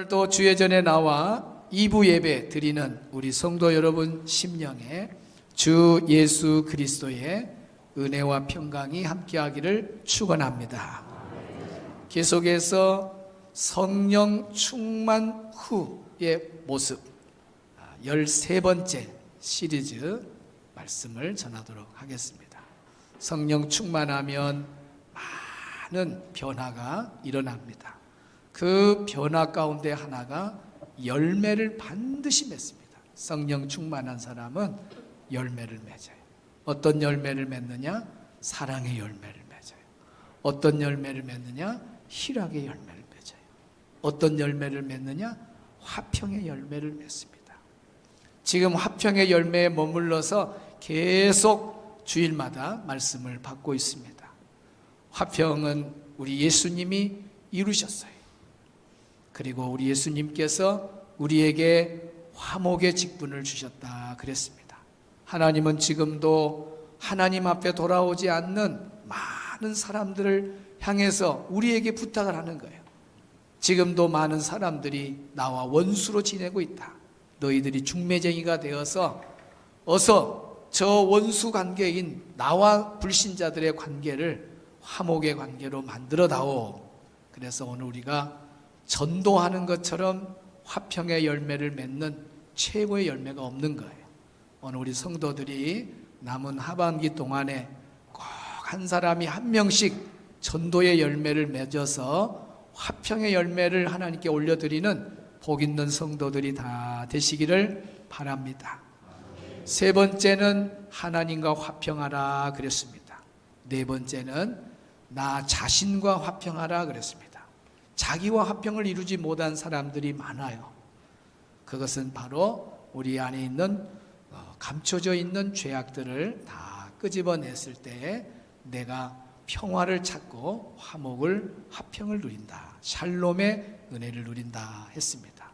오늘도 주의 전에 나와 2부 예배 드리는 우리 성도 여러분 심령에 주 예수 그리스도의 은혜와 평강이 함께하기를 축원합니다. 계속해서 성령 충만 후의 모습 13번째 시리즈 말씀을 전하도록 하겠습니다. 성령 충만하면 많은 변화가 일어납니다. 그 변화 가운데 하나가 열매를 반드시 맺습니다. 성령 충만한 사람은 열매를 맺어요. 어떤 열매를 맺느냐? 사랑의 열매를 맺어요. 어떤 열매를 맺느냐? 희락의 열매를 맺어요. 어떤 열매를 맺느냐? 화평의 열매를 맺습니다. 지금 화평의 열매에 머물러서 계속 주일마다 말씀을 받고 있습니다. 화평은 우리 예수님이 이루셨어요. 그리고 우리 예수님께서 우리에게 화목의 직분을 주셨다 그랬습니다. 하나님은 지금도 하나님 앞에 돌아오지 않는 많은 사람들을 향해서 우리에게 부탁을 하는 거예요. 지금도 많은 사람들이 나와 원수로 지내고 있다. 너희들이 중매쟁이가 되어서 어서 저 원수 관계인 나와 불신자들의 관계를 화목의 관계로 만들어 다오. 그래서 오늘 우리가 전도하는 것처럼 화평의 열매를 맺는 최고의 열매가 없는 거예요. 오늘 우리 성도들이 남은 하반기 동안에 꼭 한 사람이 한 명씩 전도의 열매를 맺어서 화평의 열매를 하나님께 올려드리는 복 있는 성도들이 다 되시기를 바랍니다. 세 번째는 하나님과 화평하라 그랬습니다. 네 번째는 나 자신과 화평하라 그랬습니다. 자기와 화평을 이루지 못한 사람들이 많아요. 그것은 바로 우리 안에 있는 감춰져 있는 죄악들을 다 끄집어냈을 때 내가 평화를 찾고 화평을 누린다. 샬롬의 은혜를 누린다 했습니다.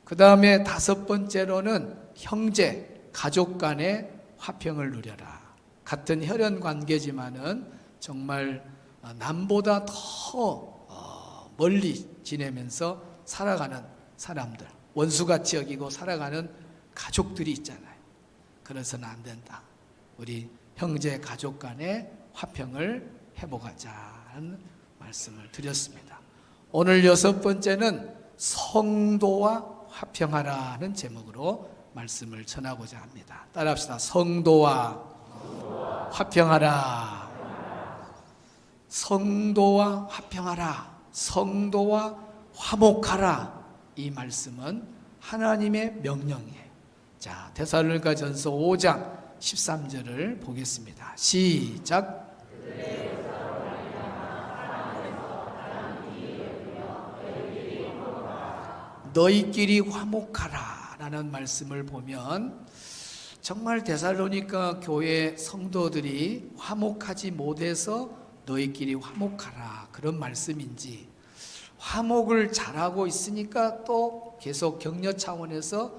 그 다음에 다섯 번째로는 형제, 가족 간의 화평을 누려라. 같은 혈연 관계지만은 정말 남보다 더 멀리 지내면서 살아가는 사람들, 원수같이 여기고 살아가는 가족들이 있잖아요. 그래서는 안 된다. 우리 형제 가족 간의 화평을 회복하자는 말씀을 드렸습니다. 오늘 여섯 번째는 성도와 화평하라는 제목으로 말씀을 전하고자 합니다. 따라합시다. 성도와 화평하라. 성도와 화평하라. 성도와 화목하라. 이 말씀은 하나님의 명령이에요. 자, 데살로니가전서 5장 13절을 보겠습니다. 시작. 너희끼리 화목하라 라는 말씀을 보면 정말 데살로니가 교회 성도들이 화목하지 못해서 너희끼리 화목하라 그런 말씀인지, 화목을 잘하고 있으니까 또 계속 격려 차원에서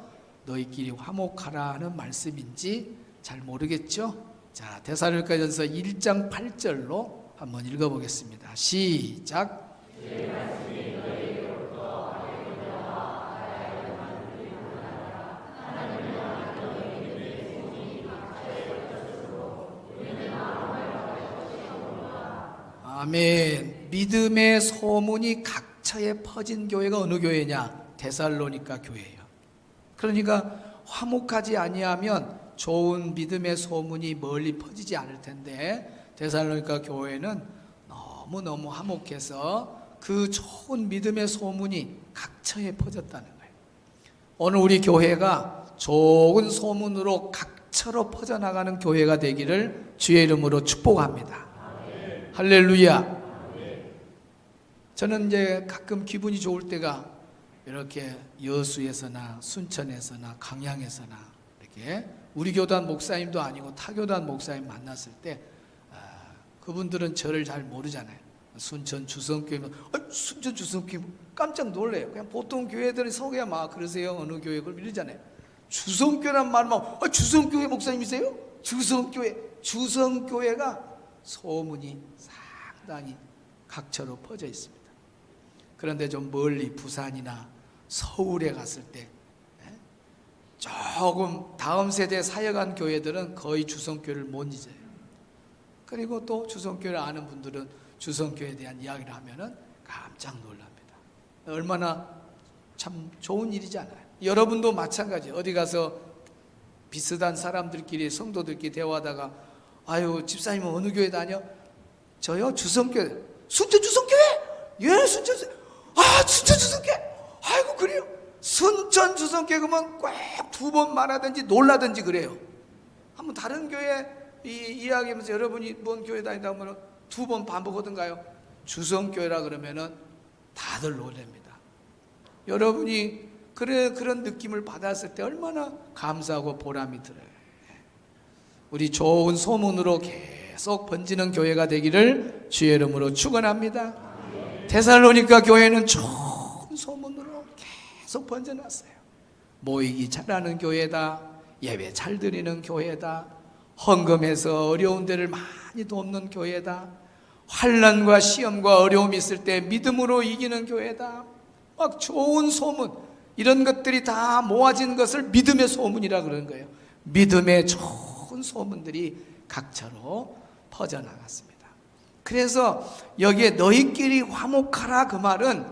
너희끼리 화목하라 하는 말씀인지 잘 모르겠죠? 자, 데살로니가전서 1장 8절로 한번 읽어보겠습니다. 시작. 아멘. 믿음의 소문이 각처에 퍼진 교회가 어느 교회냐? 데살로니가 교회예요. 그러니까 화목하지 아니하면 좋은 믿음의 소문이 멀리 퍼지지 않을 텐데 데살로니가 교회는 너무너무 화목해서 그 좋은 믿음의 소문이 각처에 퍼졌다는 거예요. 오늘 우리 교회가 좋은 소문으로 각처로 퍼져나가는 교회가 되기를 주의 이름으로 축복합니다. 할렐루야. 저는 이제 가끔 기분이 좋을 때가 이렇게 여수에서나 순천에서나 강양에서나 이렇게 우리 교단 목사님도 아니고 타 교단 목사님 만났을 때 그분들은 저를 잘 모르잖아요. 순천 주성교회, 순천 주성교회 깜짝 놀래요. 그냥 보통 교회들이 소개야 막 그러세요. 어느 교회 그걸 이러잖아요. 주성교회란 말만 주성교회 목사님이세요? 주성교회가 소문이 상당히 각처로 퍼져 있습니다. 그런데 좀 멀리 부산이나 서울에 갔을 때 조금 다음 세대 사역한 교회들은 거의 주성교회를 못 잊어요. 그리고 또 주성교회를 아는 분들은 주성교회에 대한 이야기를 하면은 깜짝 놀랍니다. 얼마나 참 좋은 일이잖아요. 여러분도 마찬가지. 어디 가서 비슷한 사람들끼리 성도들끼리 대화하다가 아유 집사님은 어느 교회 다녀? 저요 주성교회. 순천 주성교회? 예 순천 순천 주성교회. 아이고 그래요. 순천 주성교회 그러면 꼭 두 번 말하든지 놀라든지 그래요. 한번 다른 교회 이야기하면서 여러분이 뭔 교회 다닌다 하면 두 번 반복하던가요? 주성교회라 그러면은 다들 놀랍니다. 여러분이 그런 느낌을 받았을 때 얼마나 감사하고 보람이 들어요. 우리 좋은 소문으로 계속 번지는 교회가 되기를 주의 이름으로 축원합니다. 데살로니가 교회는 좋은 소문으로 계속 번져났어요. 모이기 잘하는 교회다, 예배 잘 드리는 교회다, 헌금해서 어려운 데를 많이 돕는 교회다, 환난과 시험과 어려움이 있을 때 믿음으로 이기는 교회다. 막 좋은 소문, 이런 것들이 다 모아진 것을 믿음의 소문이라 그러는 거예요. 믿음의 좋은 소문들이 각처로 퍼져나갔습니다. 그래서 여기에 너희끼리 화목하라 그 말은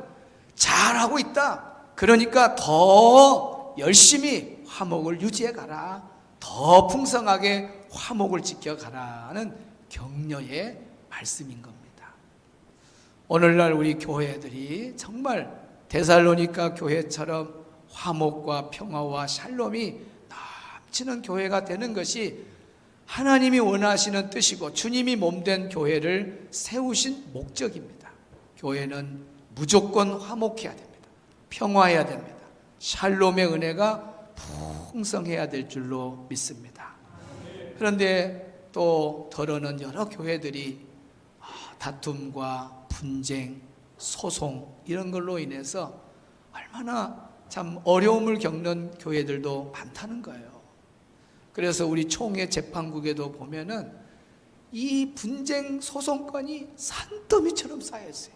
잘하고 있다. 그러니까 더 열심히 화목을 유지해 가라. 더 풍성하게 화목을 지켜가라는 격려의 말씀인 겁니다. 오늘날 우리 교회들이 정말 데살로니가 교회처럼 화목과 평화와 샬롬이 넘치는 교회가 되는 것이 하나님이 원하시는 뜻이고 주님이 몸된 교회를 세우신 목적입니다. 교회는 무조건 화목해야 됩니다. 평화해야 됩니다. 샬롬의 은혜가 풍성해야 될 줄로 믿습니다. 그런데 또 더러는 여러 교회들이 다툼과 분쟁, 소송 이런 걸로 인해서 얼마나 참 어려움을 겪는 교회들도 많다는 거예요. 그래서 우리 총회 재판국에도 보면은 이 분쟁 소송건이 산더미처럼 쌓여있어요.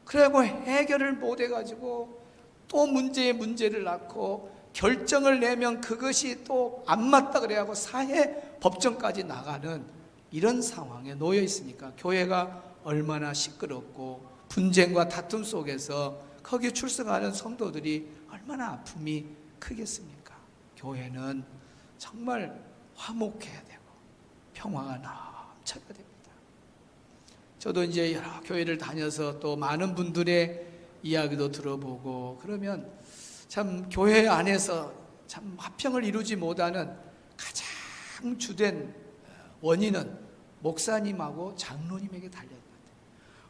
그리고 해결을 못 해가지고 또 문제에 문제를 낳고 결정을 내면 그것이 또 안 맞다 그래가지고 사회 법정까지 나가는 이런 상황에 놓여 있으니까 교회가 얼마나 시끄럽고 분쟁과 다툼 속에서 거기에 출석하는 성도들이 얼마나 아픔이 크겠습니까? 교회는 정말 화목해야 되고 평화가 넘쳐야 됩니다. 저도 이제 여러 교회를 다녀서 또 많은 분들의 이야기도 들어보고 그러면 참 교회 안에서 참 화평을 이루지 못하는 가장 주된 원인은 목사님하고 장로님에게 달려있는 것 같아요.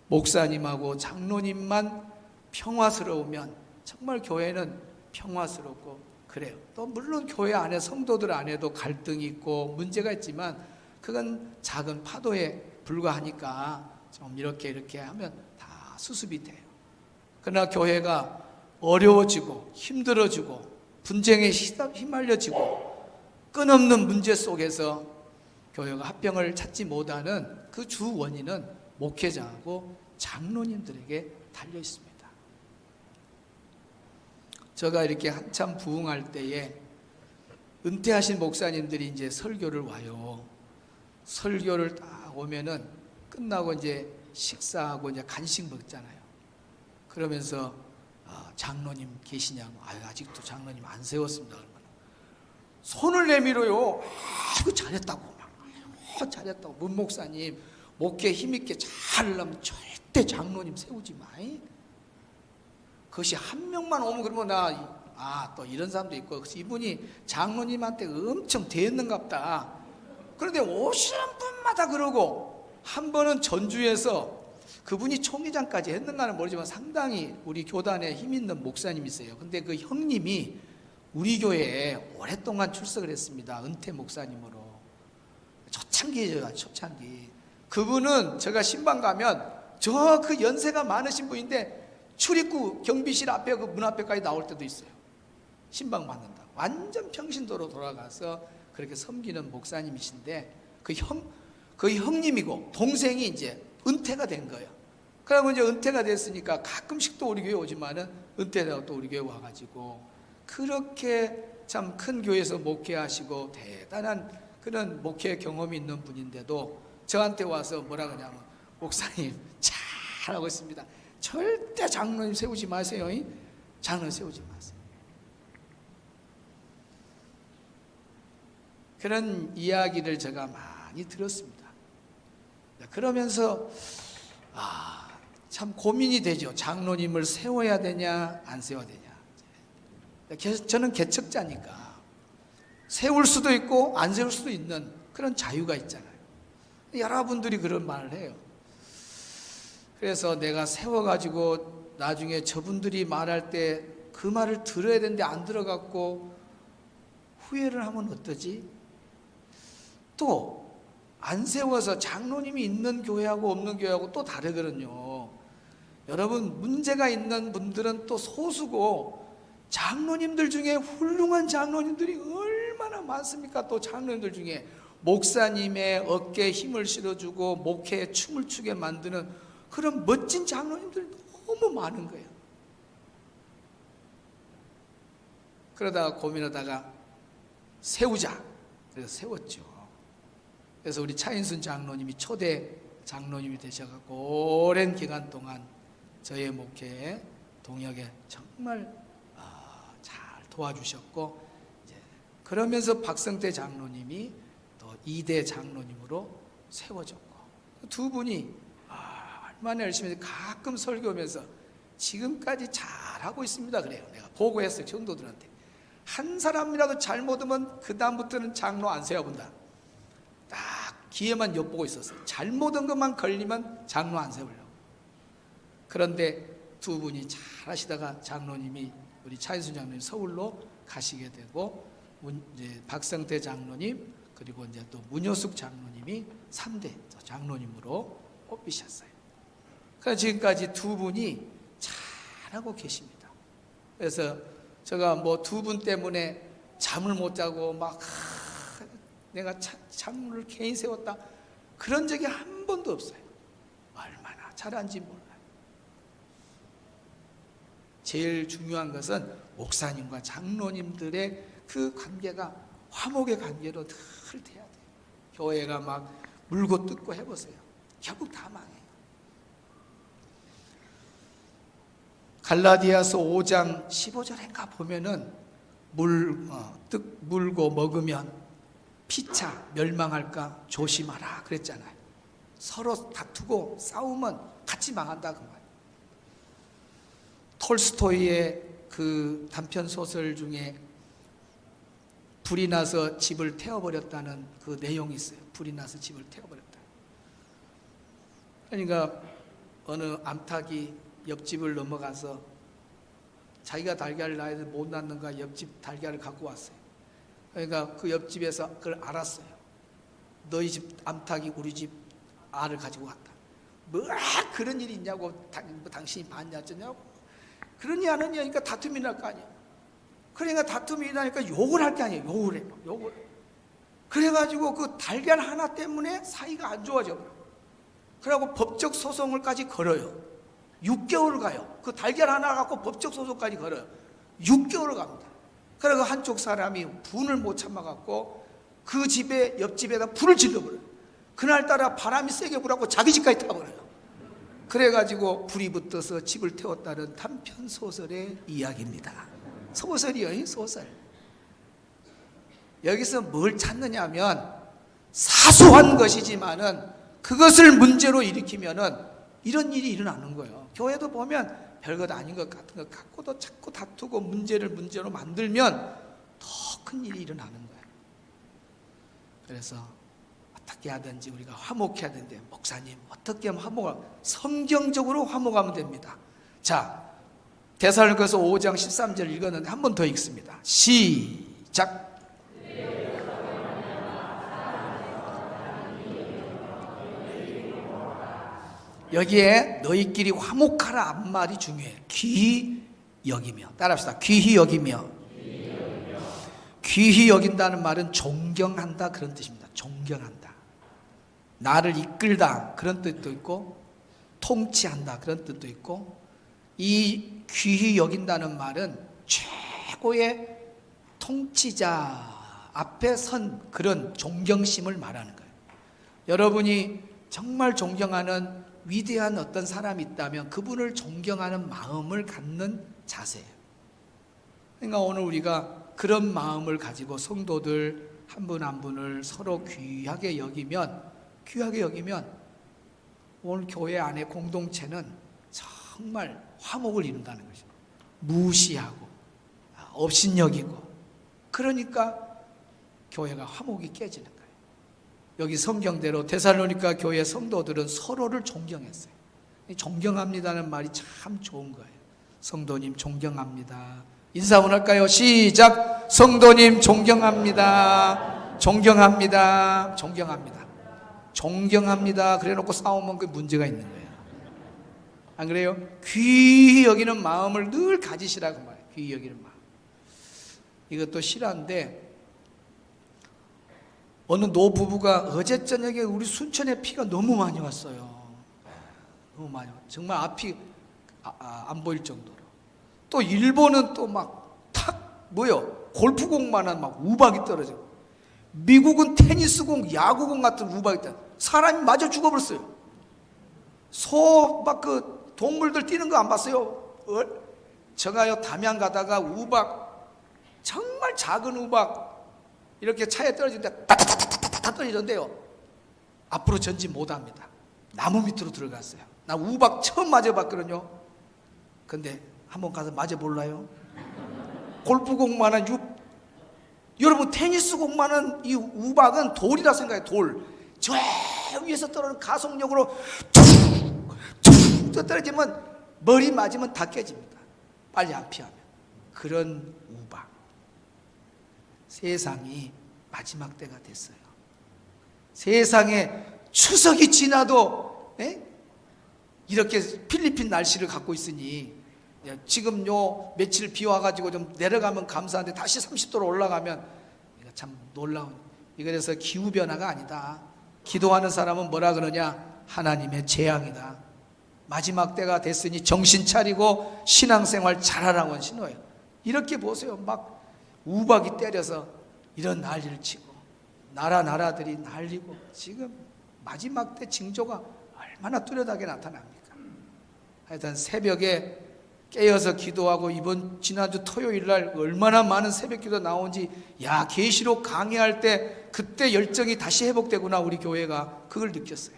목사님하고 장로님만 평화스러우면 정말 교회는 평화스럽고 그래요. 또 물론 교회 안에 성도들 안에도 갈등이 있고 문제가 있지만 그건 작은 파도에 불과하니까 좀 이렇게 하면 다 수습이 돼요. 그러나 교회가 어려워지고 힘들어지고 분쟁에 휘말려지고 끊없는 문제 속에서 교회가 화평을 찾지 못하는 그 주 원인은 목회자하고 장로님들에게 달려 있습니다. 제가 이렇게 한참 부흥할 때에 은퇴하신 목사님들이 이제 설교를 와요. 설교를 딱 오면은 끝나고 이제 식사하고 이제 간식 먹잖아요. 그러면서 장로님 계시냐고. 아직도 장로님 안 세웠습니다. 그러면 손을 내밀어요. 아이고 잘했다고. 잘했다고. 문 목사님 목회 힘있게 잘 하려면 절대 장로님 세우지 마. 그것이 한 명만 오면 그러면 또 이런 사람도 있고 이분이 장로님한테 엄청 대했는갑다. 그런데 오시는 분마다 그러고 한 번은 전주에서 그분이 총회장까지 했는가는 모르지만 상당히 우리 교단에 힘 있는 목사님이 있어요. 근데 그 형님이 우리 교회에 오랫동안 출석을 했습니다. 은퇴 목사님으로. 초창기죠, 초창기. 그분은 제가 신방 가면 저 그 연세가 많으신 분인데 출입구 경비실 앞에 그 문 앞에까지 나올 때도 있어요. 신방 받는다. 완전 평신도로 돌아가서 그렇게 섬기는 목사님이신데 그 형님이고 동생이 이제 은퇴가 된 거예요. 그러고 이제 은퇴가 됐으니까 가끔씩 또 우리 교회 오지만은 은퇴되고 또 우리 교회 와가지고 그렇게 참 큰 교회에서 목회하시고 대단한 그런 목회 경험이 있는 분인데도 저한테 와서 뭐라 그러냐면 목사님 잘하고 있습니다. 절대 장로님 세우지 마세요. 장로 세우지 마세요. 그런 이야기를 제가 많이 들었습니다. 그러면서 참 고민이 되죠. 장로님을 세워야 되냐 안 세워야 되냐. 저는 개척자니까 세울 수도 있고 안 세울 수도 있는 그런 자유가 있잖아요. 여러분들이 그런 말을 해요. 그래서 내가 세워가지고 나중에 저분들이 말할 때 그 말을 들어야 되는데 안 들어갖고 후회를 하면 어떠지? 또 안 세워서 장로님이 있는 교회하고 없는 교회하고 또 다르거든요. 여러분, 문제가 있는 분들은 또 소수고 장로님들 중에 훌륭한 장로님들이 얼마나 많습니까? 또 장로님들 중에 목사님의 어깨에 힘을 실어주고 목회에 춤을 추게 만드는 그런 멋진 장로님들이 너무 많은 거예요. 그러다가 고민하다가 세우자. 그래서 세웠죠. 그래서 우리 차인순 장로님이 초대 장로님이 되셔갖고 오랜 기간 동안 저의 목회에 동역에 정말 잘 도와주셨고, 이제 그러면서 박성태 장로님이 또 2대 장로님으로 세워졌고, 두 분이 얼마나 열심히 가끔 설교하면서 지금까지 잘하고 있습니다. 그래요. 내가 보고했어요. 성도들한테. 한 사람이라도 잘못하면 그 다음부터는 장로 안 세워본다. 딱 기회만 엿보고 있었어요. 잘못한 것만 걸리면 장로 안 세우려고. 그런데 두 분이 잘 하시다가 장로님이 우리 차인순 장로님 서울로 가시게 되고, 이제 박성태 장로님 그리고 이제 또 문효숙 장로님이 3대 장로님으로 뽑히셨어요. 그래서 지금까지 두 분이 잘하고 계십니다. 그래서 제가 뭐 두 분 때문에 잠을 못 자고 막 내가 장로를 괜히 세웠다 그런 적이 한 번도 없어요. 얼마나 잘한지 몰라요. 제일 중요한 것은 목사님과 장로님들의 그 관계가 화목의 관계로 늘 돼야 돼요. 교회가 막 물고 뜯고 해보세요. 결국 다 망해요. 갈라디아서 5장 15절인가 보면은 물고 먹으면 피차 멸망할까 조심하라 그랬잖아요. 서로 다투고 싸우면 같이 망한다 그 말. 톨스토이의 그 단편 소설 중에 불이 나서 집을 태워버렸다는 그 내용이 있어요. 불이 나서 집을 태워버렸다. 그러니까 어느 암탉이 옆집을 넘어가서 자기가 달걀을 낳아야 못 낳는가 옆집 달걀을 갖고 왔어요. 그러니까 그 옆집에서 그걸 알았어요. 너희 집 암탉이 우리 집 알을 가지고 왔다. 뭐 그런 일이 있냐고, 당신이 봤냐 어쩌냐고. 그러니 안 하냐 하니까 다툼이 날 거 아니야. 그러니까 다툼이 나니까 욕을 할 게 아니에요. 욕을 해요. 욕을. 그래가지고 그 달걀 하나 때문에 사이가 안 좋아져 버려요. 그래갖고 법적 소송을까지 걸어요. 6개월을 가요. 그 달걀 하나 갖고 법적 소송까지 걸어요. 6개월을 갑니다. 그래서 한쪽 사람이 분을 못 참아갖고 그 집에 옆집에다 불을 질러버려요. 그날따라 바람이 세게 불어갖고 자기 집까지 타버려요. 그래가지고 불이 붙어서 집을 태웠다는 단편 소설의 이야기입니다. 소설이요, 소설. 여기서 뭘 찾느냐 하면 사소한 것이지만은 그것을 문제로 일으키면은 이런 일이 일어나는 거예요. 교회도 보면 별것 아닌 것 같은 것 갖고도 자꾸 다투고 문제를 문제로 만들면 더 큰 일이 일어나는 거예요. 그래서 어떻게 하든지 우리가 화목해야 되는데, 목사님 어떻게 하면 성경적으로 화목하면 됩니다. 자, 데살로니가서 5장 13절 읽었는데 한 번 더 읽습니다. 시작. 여기에 너희끼리 화목하라 한 말이 중요해요. 귀히 여기며. 따라합시다. 귀히 여기며. 귀히 여긴다는 말은 존경한다 그런 뜻입니다. 존경한다. 나를 이끌다 그런 뜻도 있고, 통치한다 그런 뜻도 있고, 이 귀히 여긴다는 말은 최고의 통치자 앞에 선 그런 존경심을 말하는 거예요. 여러분이 정말 존경하는 위대한 어떤 사람이 있다면 그분을 존경하는 마음을 갖는 자세예요. 그러니까 오늘 우리가 그런 마음을 가지고 성도들 한 분 한 분을 서로 귀하게 여기면 오늘 교회 안의 공동체는 정말 화목을 이룬다는 것이죠. 무시하고 업신여기고, 그러니까 교회가 화목이 깨지는 거예요. 여기 성경대로 데살로니가 교회 성도들은 서로를 존경했어요. 존경합니다는 말이 참 좋은 거예요. 성도님 존경합니다. 인사 한번 할까요? 시작. 성도님 존경합니다. 존경합니다. 존경합니다. 존경합니다. 그래 놓고 싸우면 그 문제가 있는 거예요. 안 그래요? 귀히 여기는 마음을 늘 가지시라고 말해요. 귀히 여기는 마음. 이것도 실화인데, 어느 노부부가 어제 저녁에 우리 순천에 비가 너무 많이 왔어요. 너무 많이 왔어요. 정말 앞이 안 보일 정도로. 또 일본은 또 막 골프공만한 막 우박이 떨어지고, 미국은 테니스공, 야구공 같은 우박이 떨어지고, 사람이 맞아 죽어버렸어요. 소 막 그 동물들 뛰는 거 안 봤어요? 제가요 담양 가다가 우박, 정말 작은 우박 이렇게 차에 떨어지는데 다 떨어지는데요, 앞으로 전진 못합니다. 나무 밑으로 들어갔어요. 나 우박 처음 맞아봤거든요. 근데 한번 가서 맞아볼라요? 골프공만한 여러분 테니스공만한 이 우박은 돌이라 생각해요. 돌. 저 위에서 떨어지는 가속력으로 툭툭 떨어지면 머리 맞으면 다 깨집니다. 빨리 안 피하면. 그런 우박. 세상이 마지막 때가 됐어요. 세상에 추석이 지나도 이렇게 필리핀 날씨를 갖고 있으니, 지금 요 며칠 비 와가지고 좀 내려가면 감사한데 다시 30도로 올라가면 이거 참 놀라운, 이거에서 기후변화가 아니다. 기도하는 사람은 뭐라 그러냐? 하나님의 재앙이다. 마지막 때가 됐으니 정신 차리고 신앙생활 잘하라고 신호예요. 이렇게 보세요. 막 우박이 때려서 이런 난리를 치고, 나라들이 난리고, 지금 마지막 때 징조가 얼마나 뚜렷하게 나타납니까? 하여튼 새벽에 깨어서 기도하고, 지난주 토요일날 얼마나 많은 새벽 기도 나온지, 계시록 강의할 때 그때 열정이 다시 회복되구나, 우리 교회가. 그걸 느꼈어요.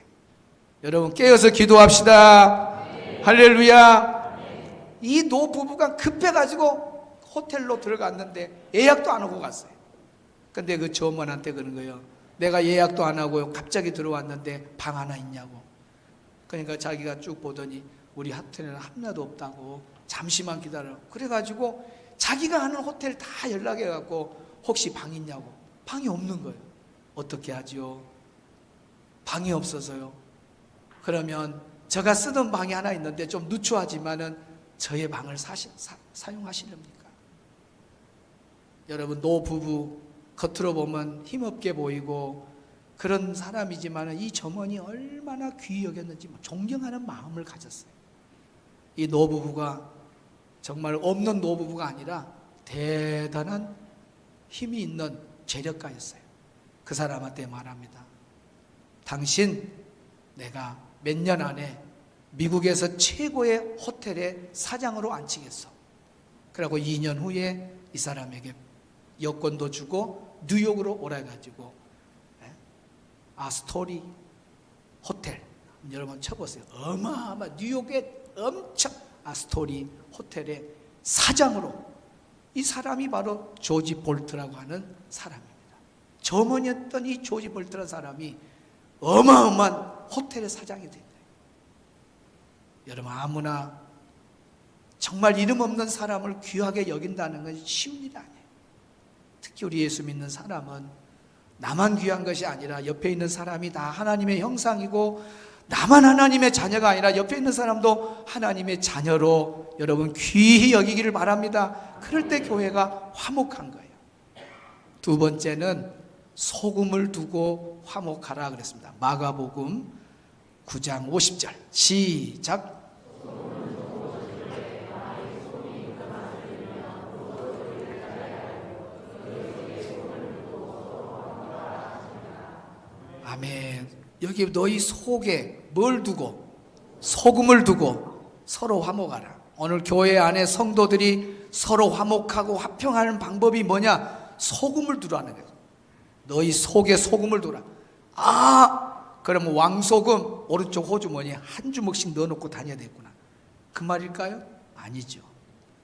여러분 깨어서 기도합시다. 네. 할렐루야. 네. 이 노부부가 급해가지고 호텔로 들어갔는데 예약도 안 하고 갔어요. 근데 그 점원한테 그런 거예요. 내가 예약도 안 하고 갑자기 들어왔는데 방 하나 있냐고. 그러니까 자기가 쭉 보더니 우리 호텔에는 하나도 없다고, 잠시만 기다려. 그래가지고 자기가 하는 호텔 다 연락해갖고 혹시 방 있냐고. 방이 없는 거예요. 어떻게 하죠? 방이 없어서요. 그러면 제가 쓰던 방이 하나 있는데 좀 누추하지만은 저의 방을 사용하시렵니까? 여러분, 노부부 겉으로 보면 힘없게 보이고 그런 사람이지만은 이 점원이 얼마나 귀히 여겼는지 존경하는 마음을 가졌어요. 이 노부부가 정말 없는 노부부가 아니라 대단한 힘이 있는 재력가였어요. 그 사람한테 말합니다. 당신, 내가 몇 년 안에 미국에서 최고의 호텔의 사장으로 앉히겠어. 그리고 2년 후에 이 사람에게 여권도 주고 뉴욕으로 오래가지고 아스토리 호텔, 여러분 쳐보세요. 어마어마 뉴욕의 엄청 아스토리 호텔의 사장으로, 이 사람이 바로 조지 볼트라고 하는 사람입니다. 점원이었던 이 조지 볼트라는 사람이 어마어마한 호텔의 사장이 된 거예요. 여러분, 아무나 정말 이름 없는 사람을 귀하게 여긴다는 건 쉬운 일이 아니에요. 특히 우리 예수 믿는 사람은 나만 귀한 것이 아니라 옆에 있는 사람이 다 하나님의 형상이고, 나만 하나님의 자녀가 아니라 옆에 있는 사람도 하나님의 자녀로 여러분 귀히 여기기를 바랍니다. 그럴 때 교회가 화목한 거예요. 두 번째는 소금을 두고 화목하라 그랬습니다. 마가복음 9장 50절 시작. 아멘. 여기 너희 속에 뭘 두고? 소금을 두고 서로 화목하라. 오늘 교회 안에 성도들이 서로 화목하고 화평하는 방법이 뭐냐? 소금을 두라는 거예요. 너희 속에 소금을 두라. 그러면 왕소금 오른쪽 호주머니에 한 주먹씩 넣어놓고 다녀야 되겠구나, 그 말일까요? 아니죠.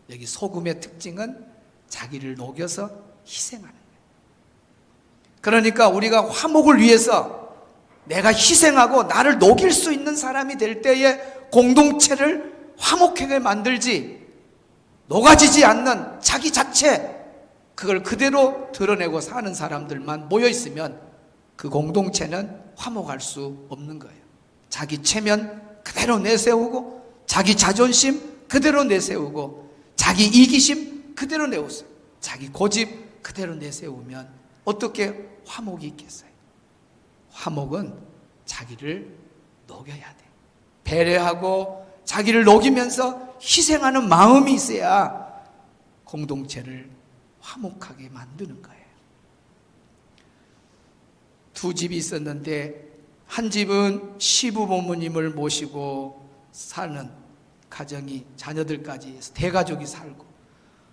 여기 소금의 특징은 자기를 녹여서 희생하는 거예요. 그러니까 우리가 화목을 위해서 내가 희생하고 나를 녹일 수 있는 사람이 될 때에 공동체를 화목하게 만들지, 녹아지지 않는 자기 자체 그걸 그대로 드러내고 사는 사람들만 모여 있으면 그 공동체는 화목할 수 없는 거예요. 자기 체면 그대로 내세우고, 자기 자존심 그대로 내세우고, 자기 이기심 그대로 내세우고, 자기 고집 그대로 내세우면 어떻게 화목이 있겠어요? 화목은 자기를 녹여야 돼. 배려하고 자기를 녹이면서 희생하는 마음이 있어야 공동체를 화목하게 만드는 거예요. 두 집이 있었는데 한 집은 시부모님을 모시고 사는 가정이, 자녀들까지 해서 대가족이 살고,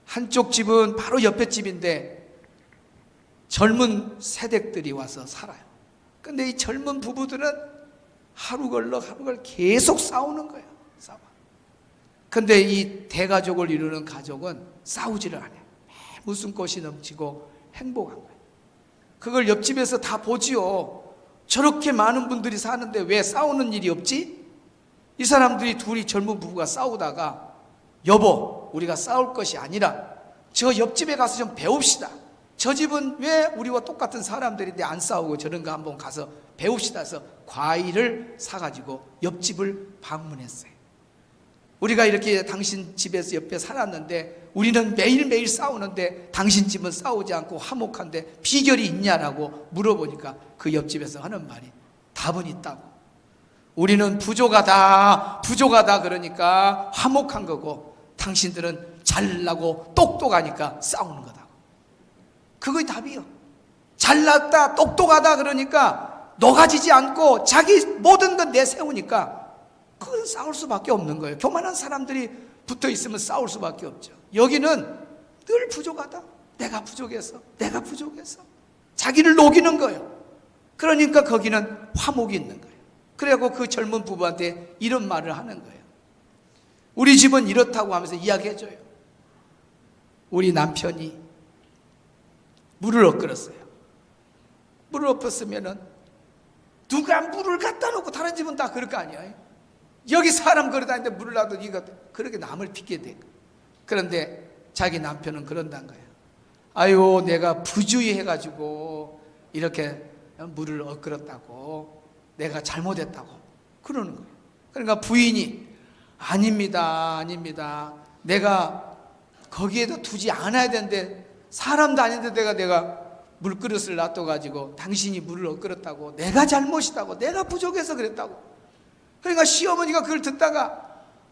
한쪽 집은 바로 옆에 집인데 젊은 세댁들이 와서 살아요. 근데 이 젊은 부부들은 하루 걸러 계속 싸우는 거예요. 싸워. 근데 이 대가족을 이루는 가족은 싸우지를 않아요. 무슨 꽃이 넘치고 행복한 거예요. 그걸 옆집에서 다 보지요. 저렇게 많은 분들이 사는데 왜 싸우는 일이 없지? 이 사람들이 둘이 젊은 부부가 싸우다가, 여보, 우리가 싸울 것이 아니라 저 옆집에 가서 좀 배웁시다. 저 집은 왜 우리와 똑같은 사람들인데 안 싸우고 저런 거 한번 가서 배웁시다 해서 과일을 사가지고 옆집을 방문했어요. 우리가 이렇게 당신 집에서 옆에 살았는데 우리는 매일매일 싸우는데 당신 집은 싸우지 않고 화목한데 비결이 있냐라고 물어보니까 그 옆집에서 하는 말이, 답은 있다고. 우리는 부족하다 그러니까 화목한 거고, 당신들은 잘나고 똑똑하니까 싸우는 거다. 그거의 답이요. 잘났다 똑똑하다 그러니까 녹아지지 않고 자기 모든 것 내세우니까 그건 싸울 수밖에 없는 거예요. 교만한 사람들이 붙어 있으면 싸울 수밖에 없죠. 여기는 늘 부족하다, 내가 부족해서 자기를 녹이는 거예요. 그러니까 거기는 화목이 있는 거예요. 그래갖고 그 젊은 부부한테 이런 말을 하는 거예요. 우리 집은 이렇다고 하면서 이야기해줘요. 우리 남편이 물을 엎끓였어요. 물을 엎었으면은 누가 물을 갖다 놓고, 다른 집은 다 그럴 거 아니에요. 여기 사람 걸어다니는데 물을 놔도 이거 그렇게 남을 픽게 돼. 그런데 자기 남편은 그런다는 거예요. 아유, 내가 부주의해가지고 이렇게 물을 엎끓였다고, 내가 잘못했다고 그러는 거예요. 그러니까 부인이 아닙니다. 내가 거기에도 두지 않아야 되는데, 사람도 아닌데 내가 물그릇을 놔둬가지고 당신이 물을 엎끓였다고, 내가 잘못이다고, 내가 부족해서 그랬다고. 그러니까 시어머니가 그걸 듣다가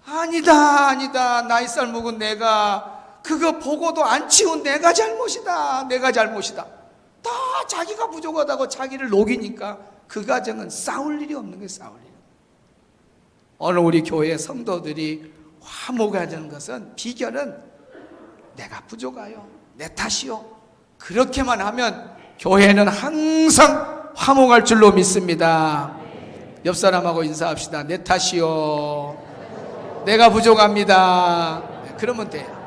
아니다, 나이 살 먹은 내가 그거 보고도 안 치운 내가 잘못이다. 다 자기가 부족하다고 자기를 녹이니까 그 가정은 싸울 일이 없는 거예요. 싸울 일. 오늘 우리 교회 성도들이 화목하자는 것은, 비결은 내가 부족하요, 내 탓이요, 그렇게만 하면 교회는 항상 화목할 줄로 믿습니다. 옆 사람하고 인사합시다. 내 탓이요, 내가 부족합니다. 그러면 돼요.